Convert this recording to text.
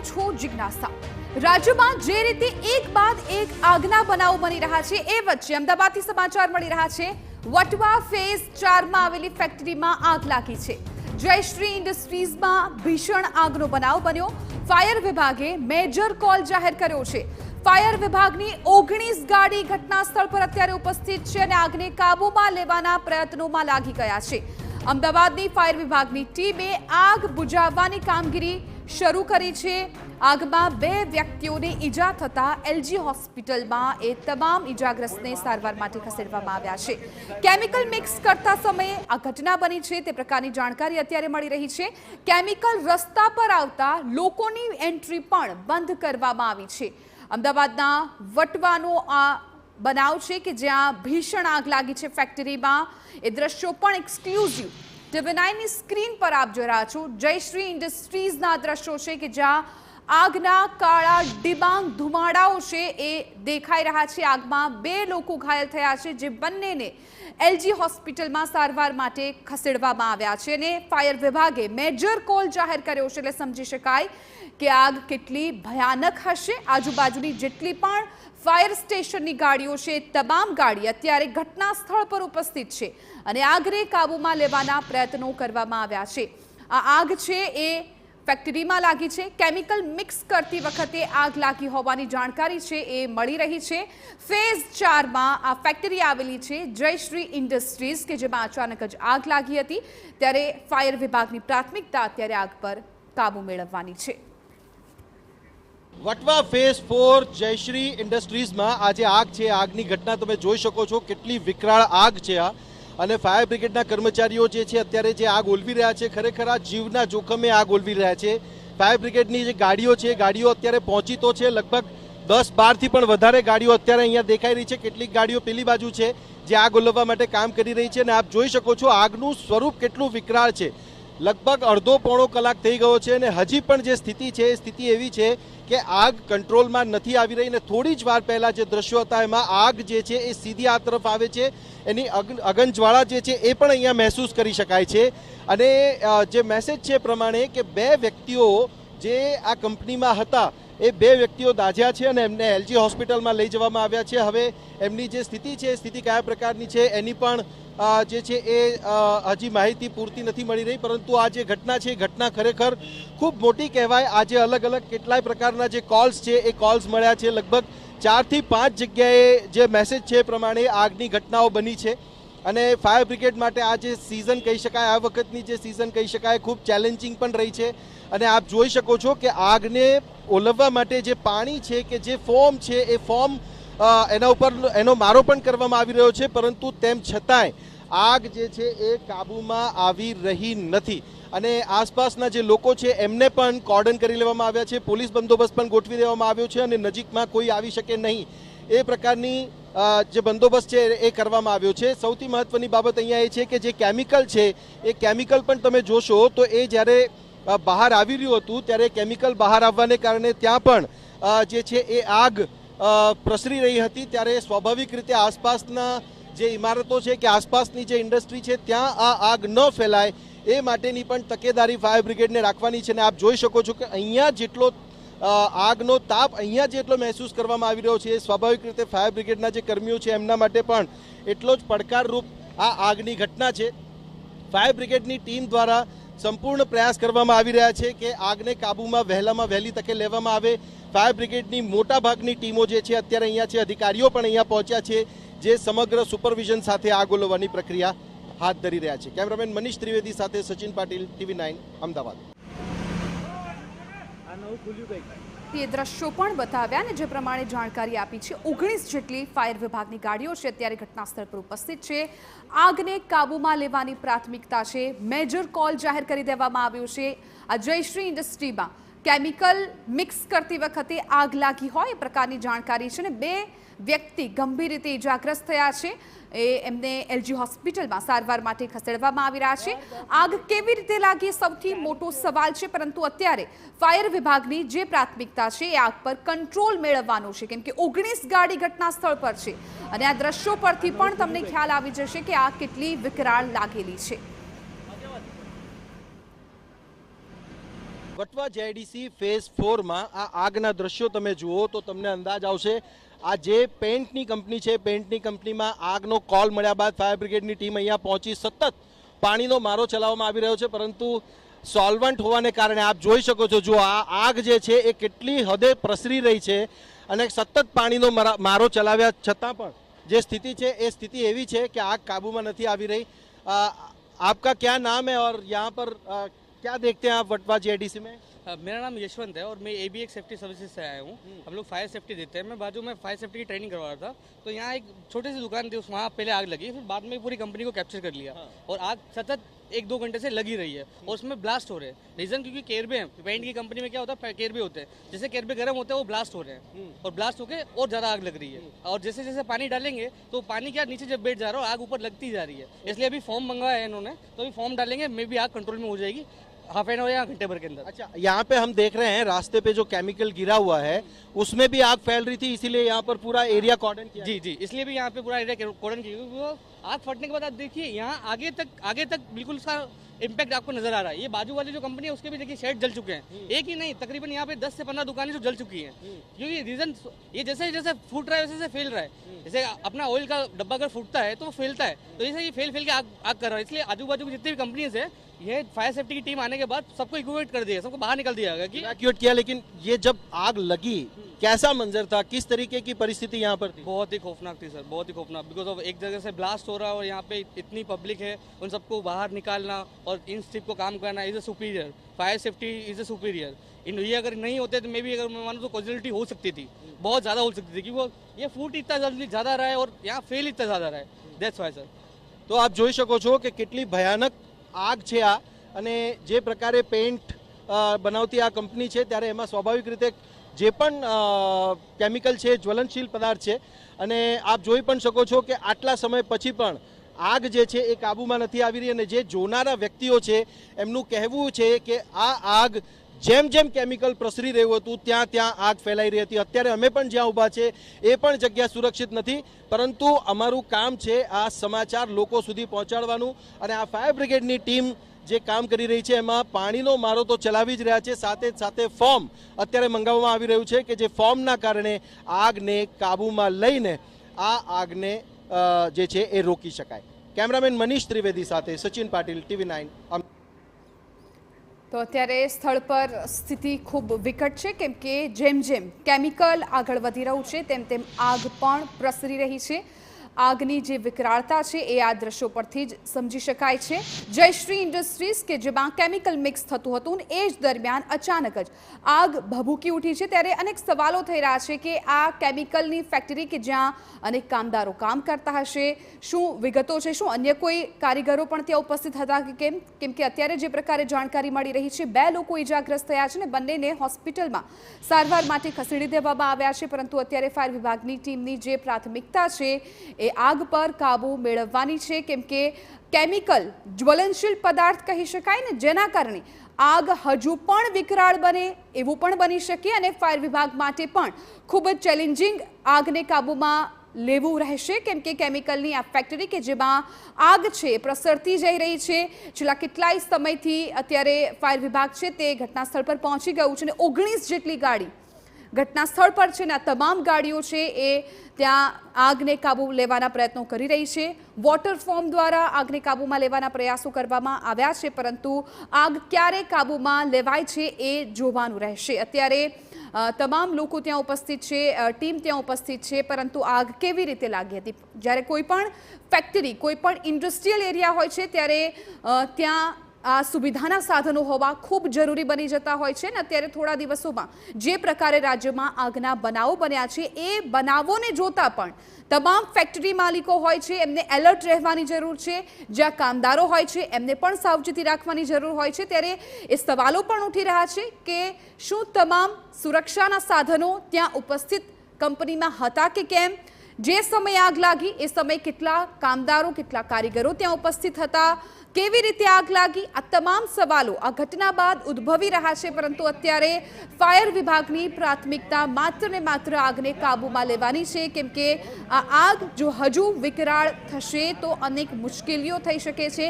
છો જિજ્ઞાસા। રાજ્યમાં જે રીતે એક બાદ એક આગના બનાવો બની રહ્યા છે એ વચ્ચે અમદાવાદથી સમાચાર મળી રહ્યા છે। વટવા ફેઝ 4 માં આવેલી ફેક્ટરીમાં આગ લાગી છે। જયશ્રી ઇન્ડસ્ટ્રીઝમાં ભીષણ આગનો બનાવ બન્યો। ફાયર વિભાગે મેજર કોલ જાહેર કર્યો છે। ફાયર વિભાગની 19 ગાડી ઘટના સ્થળ પર અત્યારે ઉપસ્થિત છે અને આગને કાબૂમાં લેવાના પ્રયત્નોમાં લાગી ગયા છે। અમદાવાદની ફાયર વિભાગની ટીમે આગ બુઝાવવાની કામગીરી શરૂ કરી છે। આગમાં 2 વ્યક્તિઓને ઈજા થતા એલજી હોસ્પિટલમાં એ તમામ ઈજાગ્રસ્તને સારવાર માટે ખસેડવામાં આવ્યા છે। કેમિકલ મિક્સ કરતા સમયે આ ઘટના બની છે તે પ્રકારની જાણકારી અત્યારે મળી રહી છે। કેમિકલ રસ્તા પર આવતા લોકોની એન્ટ્રી પણ બંધ કરવામાં આવી છે। અમદાવાદના વટવાનો આ બનાવ છે કે જ્યાં ભીષણ આગ લાગી છે ફેક્ટરીમાં। એ દ્રશ્યો પણ એક્સક્લુઝિવ TV9 ની સ્ક્રીન પર આપ જોઈ રહ્યા છો। જયશ્રી ઇન્ડસ્ટ્રીઝના દ્રશ્યો છે કે જ્યાં આગના કાળા ડિબાંગ ધુમાડાઓ છે એ દેખાઈ રહ્યા છે। આગમાં 2 લોકો ઘાયલ થયા છે જે બંનેને એલજી હોસ્પિટલમાં સારવાર માટે ખસેડવામાં આવ્યા છે અને ફાયર વિભાગે મેજર કોલ જાહેર કર્યો છે એટલે સમજી શકાય કે આગ કેટલી ભયાનક હશે। આજુબાજુની જેટલી પણ ફાયર સ્ટેશનની ગાડીઓ છે તમામ ગાડી અત્યારે ઘટના સ્થળ પર ઉપસ્થિત છે અને આગને કાબૂમાં લેવાના પ્રયત્નો કરવામાં આવ્યા છે। આ આગ છે એ ફેક્ટરીમાં લાગી છે। કેમિકલ મિક્સ કરતી વખતે આગ લાગી હોવાની જાણકારી છે એ મળી રહી છે। ફેઝ 4 માં આ ફેક્ટરી આવેલી છે જયશ્રી ઇન્ડસ્ટ્રીઝ કે જેમાં અચાનક જ આગ લાગી હતી ત્યારે ફાયર વિભાગની પ્રાથમિકતા અત્યારે આગ પર કાબૂ મેળવવાની છે। વટવા ફેઝ 4 જયશ્રી ઇન્ડસ્ટ્રીઝમાં આજે આગ છે। આગની ઘટના તમે જોઈ શકો છો, કેટલી વિકરાળ આગ છે આ। અને ફાયર બ્રિગેડના કર્મચારીઓ જે છે અત્યારે જે આગ ઓલવી રહ્યા છે, ખરેખર આ જીવના જોખમે આગ ઓલવી રહ્યા છે। ફાયર બ્રિગેડની જે ગાડીઓ છે, ગાડીઓ અત્યારે પહોંચી તો છે, લગભગ 10-12 થી પણ વધારે ગાડીઓ અત્યારે અહીંયા દેખાઈ રહી છે। કેટલીક ગાડીઓ પેલી બાજુ છે જે આગ ઓલવવા માટે કામ કરી રહી છે અને આપ જોઈ શકો છો આગનું સ્વરૂપ કેટલું વિકરાળ છે। લગભગ અડધો-પોણો કલાક થઈ ગયો છે અને હજી પણ જે સ્થિતિ છે એ સ્થિતિ એવી છે કે આગ કંટ્રોલમાં નથી આવી રહી। અને થોડી જ વાર પહેલા જે દ્રશ્યો હતા એમાં આગ જે છે એ સીધી આ તરફ આવે છે, એની અગનજ્વાળા જે છે એ પણ અહીંયા મહેસૂસ કરી શકાય છે। અને જે મેસેજ છે પ્રમાણે કે 2 વ્યક્તિઓ જે આ કંપનીમાં હતા એ 2 વ્યક્તિઓ દાઝ્યા છે અને એમને એલજી હોસ્પિટલમાં લઈ જવામાં આવ્યા છે। હવે એમની જે સ્થિતિ છે, સ્થિતિ કયા પ્રકારની છે એની પણ જે છે એ હજી માહિતી પૂરતી નથી મળી રહી। પરંતુ આ જે ઘટના છે એ ઘટના ખરેખર ખૂબ મોટી કહેવાય। આજે અલગ અલગ કેટલાય પ્રકારના જે કોલ્સ છે એ કોલ્સ મળ્યા છે। લગભગ 4 થી 5 જગ્યાએ જે મેસેજ છે એ પ્રમાણે આગની ઘટનાઓ બની છે અને ફાયર બ્રિગેડ માટે આ જે સિઝન કહી શકાય, આ વખતની જે સિઝન કહી શકાય ખૂબ ચેલેન્જિંગ પણ રહી છે। અને આપ જોઈ શકો છો કે આગને ઓલવવા માટે જે પાણી છે કે જે ફોર્મ છે એ ફોર્મ એના ઉપર એનો મારો પણ કરવામાં આવી રહ્યો છે, પરંતુ તેમ છતાંય આગ જે છે એ કાબૂમાં આવી રહી નથી। અને આસપાસના જે લોકો છે એમને પણ કોર્ડન કરી લેવામાં આવ્યા છે, પોલીસ બંદોબસ્ત પણ ગોઠવી દેવામાં આવ્યો છે અને નજીકમાં કોઈ આવી શકે નહીં એ પ્રકારની જે બંદોબસ્ત છે એ કરવામાં આવ્યો છે। સૌથી મહત્વની બાબત અહીંયા એ છે કે જે કેમિકલ છે એ કેમિકલ પણ તમે જોશો તો એ જ્યારે બહાર આવી રહ્યું હતું ત્યારે કેમિકલ બહાર આવવાને કારણે ત્યાં પણ જે છે એ આગ પ્રસરી રહી હતી। ત્યારે સ્વાભાવિક રીતે આસપાસના જે ઇમારતો છે કે આસપાસની જે ઇન્ડસ્ટ્રી છે ત્યાં આ આગ ન ફેલાય એ માટેની પણ તકેદારી ફાયર બ્રિગેડને રાખવાની છે। અને આપ જોઈ શકો છો કે અહીંયા જેટલો આગનો તાપ અહીંયા જેટલો મહેસૂસ કરવામાં આવી રહ્યો છે એ સ્વાભાવિક રીતે ફાયર બ્રિગેડના જે કર્મીઓ છે એમના માટે પણ એટલો જ પડકારરૂપ આ આગની ઘટના છે। ફાયર બ્રિગેડની ટીમ દ્વારા સંપૂર્ણ પ્રયાસ કરવામાં આવી રહ્યા છે કે આગને કાબૂમાં વહેલામાં વહેલી તકે લેવામાં આવે। ફાયર બ્રિગેડની મોટાભાગની ટીમો જે છે અત્યારે અહીંયા છે, અધિકારીઓ પણ અહીંયા પહોંચ્યા છે જે સમગ્ર સુપરવિઝન સાથે આગ ઓલવવાની પ્રક્રિયા હાથ ધરી રહ્યા છે। કેમેરામેન મનીષ ત્રિવેદી સાથે સચિન પાટીલ, TV9 અમદાવાદ। એ દ્રશ્યો પણ બતાવ્યા ને જે પ્રમાણે જાણકારી આપી છે। 19 જેટલી ફાયર વિભાગની ગાડીઓ છે અત્યારે ઘટના સ્થળ પર ઉપસ્થિત છે। આગને કાબૂમાં લેવાની પ્રાથમિકતા છે। મેજર કોલ જાહેર કરી દેવામાં આવ્યો છે। આ જયશ્રી ઇન્ડસ્ટ્રીમાં કેમિકલ મિક્સ કરતી વખતે આગ લાગી હોય એ પ્રકારની જાણકારી છે ને 2 વ્યક્તિ ગંભીર રીતે ઇજાગ્રસ્ત થયા છે। એમને એલજી હોસ્પિટલમાં સારવાર માટે ખસેડવામાં આવી રહ્યા છે। આગ કેવી રીતે લાગી સૌથી મોટો સવાલ છે, પરંતુ અત્યારે ફાયર વિભાગની જે પ્રાથમિકતા છે એ આગ પર કંટ્રોલ મેળવવાનો છે કેમ કે 19 ગાડી ઘટના સ્થળ પર છે અને આ દ્રશ્યો પરથી પણ તમને ખ્યાલ આવી જશે કે આગ કેટલી વિકરાળ લાગેલી છે। વટવા જેઆઈડીસી ફેઝ 4 માં આ આગના દ્રશ્યો તમે જુઓ તો તમને અંદાજ આવશે. આ જે પેન્ટની કંપની છે, પેન્ટની કંપનીમાં આગનો કોલ મળ્યા બાદ ફાયર બ્રિગેડની ટીમ અહીંયા પહોંચી સતત પાણીનો મારો ચલાવવામાં આવી રહ્યો છે, પરંતુ સોલ્વન્ટ હોવાને કારણે આપ જોઈ શકો છો, જો આ આગ જે છે એ કેટલી હદે પ્રસરી રહી છે અને સતત પાણીનો મારો ચલાવ્યા છતાં પણ જે સ્થિતિ છે એ સ્થિતિ એવી છે કે આગ કાબૂમાં નથી આવી રહી. आपका क्या नाम है और यहाँ पर क्या देखते हैं आप वटवा जेआईडीसी में? मेरा नाम यशवंत है और मैं ABX सेफ्टी सर्विसेज से आया हूँ. हम लोग फायर सेफ्टी देते हैं. मैं बाजू में फायर सेफ्टी की ट्रेनिंग करवा रहा था, तो यहाँ एक छोटी सी दुकान थी, वहाँ पहले आग लगी, फिर बाद में पूरी कंपनी को कैप्चर कर लिया. और आग सतत 1-2 घंटे से लगी रही है और उसमें ब्लास्ट हो रहे हैं. रीजन क्योंकि केरबे हैं. पेंट की कंपनी में क्या होता है, केरबे होते हैं. जैसे केरबे गर्म होते हैं वो ब्लास्ट हो रहे हैं और ब्लास्ट होकर और ज़्यादा आग लग रही है. और जैसे जैसे पानी डालेंगे तो पानी क्या नीचे जब बैठ जा रहा है आग ऊपर लगती जा रही है. इसलिए अभी फॉर्म मंगवाया है इन्होंने, तो अभी फॉर्म डालेंगे, मे भी आग कंट्रोल में हो जाएगी हाफ एन आवर या घंटे भर के अंदर. अच्छा, यहाँ पे हम देख रहे हैं रास्ते पे जो केमिकल गिरा हुआ है उसमें भी आग फैल रही थी, इसीलिए यहाँ पर पूरा एरिया कॉर्डन किया. जी, इसलिए भी यहाँ पे पूरा एरिया कॉर्डन किया, क्योंकि वो आग फटने के बाद आप देखिए यहाँ आगे तक बिल्कुल उसका इम्पैक्ट आपको नजर आ रहा है. ये बाजू वाली जो कंपनी है उसके भी देखिए शेड जल चुके हैं. एक ही नहीं, तकरीबन यहाँ पे 10 से 15 दुकानें जो जल चुकी हैं. क्योंकि रीजन ये जैसे जैसे फूट रहा है वैसे फैल रहा है. जैसे अपना ऑयल का डब्बा अगर फूटता है तो वो फैलता है, तो जैसे ये फैल के आग कर रहा है. इसलिए आजू बाजू की जितनी भी कंपनीज है, ये फायर सेफ्टी की टीम आने के बाद सबको इवैक्यूएट कर दिया, सबको बाहर निकल दिया गया कि इवैक्यूएट किया. लेकिन ये जब आग लगी कैसा मंजर था, किस तरीके की परिस्थिति यहाँ पर थी? बहुत ही खौफनाक थी सर, बहुत ही खौफनाक. बिकॉज ऑफ एक जगह से ब्लास्ट हो रहा है और यहाँ पे इतनी पब्लिक है, उन सबको बाहर निकालना और इन स्टिप को काम करना is a superior. Fire safety is a superior. ये अगर नहीं होते तो मे भी अगर मैं मानूँ तो कॉजुअलिटी हो सकती थी, बहुत ज़्यादा हो सकती थी, क्योंकि वो ये फूट इतना जल्दी ज़्यादा रहा है और यहाँ फेल इतना ज़्यादा रहा है. That's why sir. તો આપ જોઈ શકો છો કે કેટલી ભયાનક આગ છે આ. અને જે પ્રકારે પેન્ટ બનાવતી આ કંપની છે ત્યારે એમાં સ્વાભાવિક રીતે જે પણ કેમિકલ છે, જ્વલનશીલ પદાર્થ છે, અને આપ જોઈ પણ શકો છો કે આટલા સમય પછી પણ આગ જે છે એ કાબૂમાં નથી આવી રહી. અને જે જોનારા વ્યક્તિઓ છે એમનું કહેવું છે કે આ આગ જેમ જેમ કેમિકલ પ્રસરી રહ્યું હતું ત્યાં ત્યાં આગ ફેલાઈ રહી હતી. અત્યારે અમે પણ જ્યાં ઊભા છે એ પણ જગ્યા સુરક્ષિત નથી, પરંતુ અમારું કામ છે આ સમાચાર લોકો સુધી પહોંચાડવાનું. અને આ ફાયર બ્રિગેડની ટીમ જે કામ કરી રહી છે એમાં પાણીનો મારો તો ચલાવી જ રહ્યા છે, સાથે જ સાથે ફોર્મ અત્યારે મંગાવવામાં આવી રહ્યું છે કે જે ફોર્મના કારણે આગને કાબૂમાં લઈને આ આગને જે છે એ રોકી શકાય. કેમેરામેન મનીષ ત્રિવેદી સાથે સચિન પાટીલ, TV9. તો અત્યારે સ્થળ પર સ્થિતિ ખૂબ વિકટ છે, કેમ કે જેમ જેમ કેમિકલ આગળ વધી રહ્યું છે તેમ તેમ આગ પણ પ્રસરી રહી છે. આગની જે વિકરાળતા છે એ આ દ્રશ્યો પરથી જ સમજી શકાય છે. જયશ્રી ઇન્ડસ્ટ્રીઝ કે જેમાં કેમિકલ મિક્સ થતું હતું એ જ દરમિયાન અચાનક જ આગ ભભૂકી ઉઠી છે. ત્યારે અનેક સવાલો થઈ રહ્યા છે કે આ કેમિકલની ફેક્ટરી કે જ્યાં અનેક કામદારો કામ કરતા હશે, શું વિગતો છે, શું અન્ય કોઈ કારીગરો પણ ત્યાં ઉપસ્થિત હતા કે કેમ કે અત્યારે જે પ્રકારે જાણકારી મળી રહી છે 2 લોકો ઇજાગ્રસ્ત થયા છે અને બંનેને હોસ્પિટલમાં સારવાર માટે ખસેડી દેવામાં આવ્યા છે. પરંતુ અત્યારે ફાયર વિભાગની ટીમની જે પ્રાથમિકતા છે એ આગ પર કાબુ મેળવવાની છે, કેમ કે કેમિકલ જ્વલનશીલ પદાર્થ કહી શકાય ને, જેના કારણે આગ હજુ પણ વિકરાળ બને એવું પણ બની શકે અને ફાયર વિભાગ માટે પણ ખૂબ જ ચેલેન્જિંગ આગને કાબૂમાં લેવું રહેશે, કેમ કે કેમિકલની આ ફેક્ટરી કે જેમાં આગ છે પ્રસરતી જઈ રહી છે. છેલ્લા કેટલાય સમયથી અત્યારે ફાયર વિભાગ છે તે ઘટના સ્થળ પર પહોંચી ગયું છે અને 19 જેટલી ગાડી ઘટના સ્થળ પર છે ને આ તમામ ગાડીઓ છે એ ત્યાં આગને કાબૂ લેવાના પ્રયત્નો કરી રહી છે. વોટર ફોર્મ દ્વારા આગને કાબૂમાં લેવાના પ્રયાસો કરવામાં આવ્યા છે, પરંતુ આગ ક્યારે કાબૂમાં લેવાય છે એ જોવાનું રહેશે. અત્યારે તમામ લોકો ત્યાં ઉપસ્થિત છે, ટીમ ત્યાં ઉપસ્થિત છે, પરંતુ આગ કેવી રીતે લાગી હતી? જ્યારે કોઈ પણ ફેક્ટરી, કોઈ પણ ઇન્ડસ્ટ્રીયલ એરિયા હોય છે ત્યારે ત્યાં આ સુવિધાના સાધનો હોવા ખૂબ જરૂરી બની જતા હોય છે ને અત્યારે થોડા દિવસોમાં જે પ્રકારે રાજ્યમાં આગના બનાવો બન્યા છે એ બનાવોને જોતા પણ તમામ ફેક્ટરી માલિકો હોય છે એમને એલર્ટ રહેવાની જરૂર છે. જ્યાં કામદારો હોય છે એમને પણ સાવચેતી રાખવાની જરૂર હોય છે. ત્યારે એ સવાલો પણ ઉઠી રહ્યા છે કે શું તમામ સુરક્ષાના સાધનો ત્યાં ઉપસ્થિત કંપનીમાં હતા કે કેમ? જે સમયે આગ લાગી એ સમયે કેટલા કામદારો, કેટલા કારીગરો ત્યાં ઉપસ્થિત હતા? કેવી રીતે આગ લાગી? આ તમામ સવાલો આ ઘટના બાદ ઉદ્ભવી રહ્યા છે, પરંતુ અત્યારે ફાયર વિભાગની પ્રાથમિકતા માત્ર ને માત્ર આગને કાબૂમાં લેવાની છે, કેમ કે આ આગ જો હજુ વિકરાળ થશે તો અનેક મુશ્કેલીઓ થઈ શકે છે.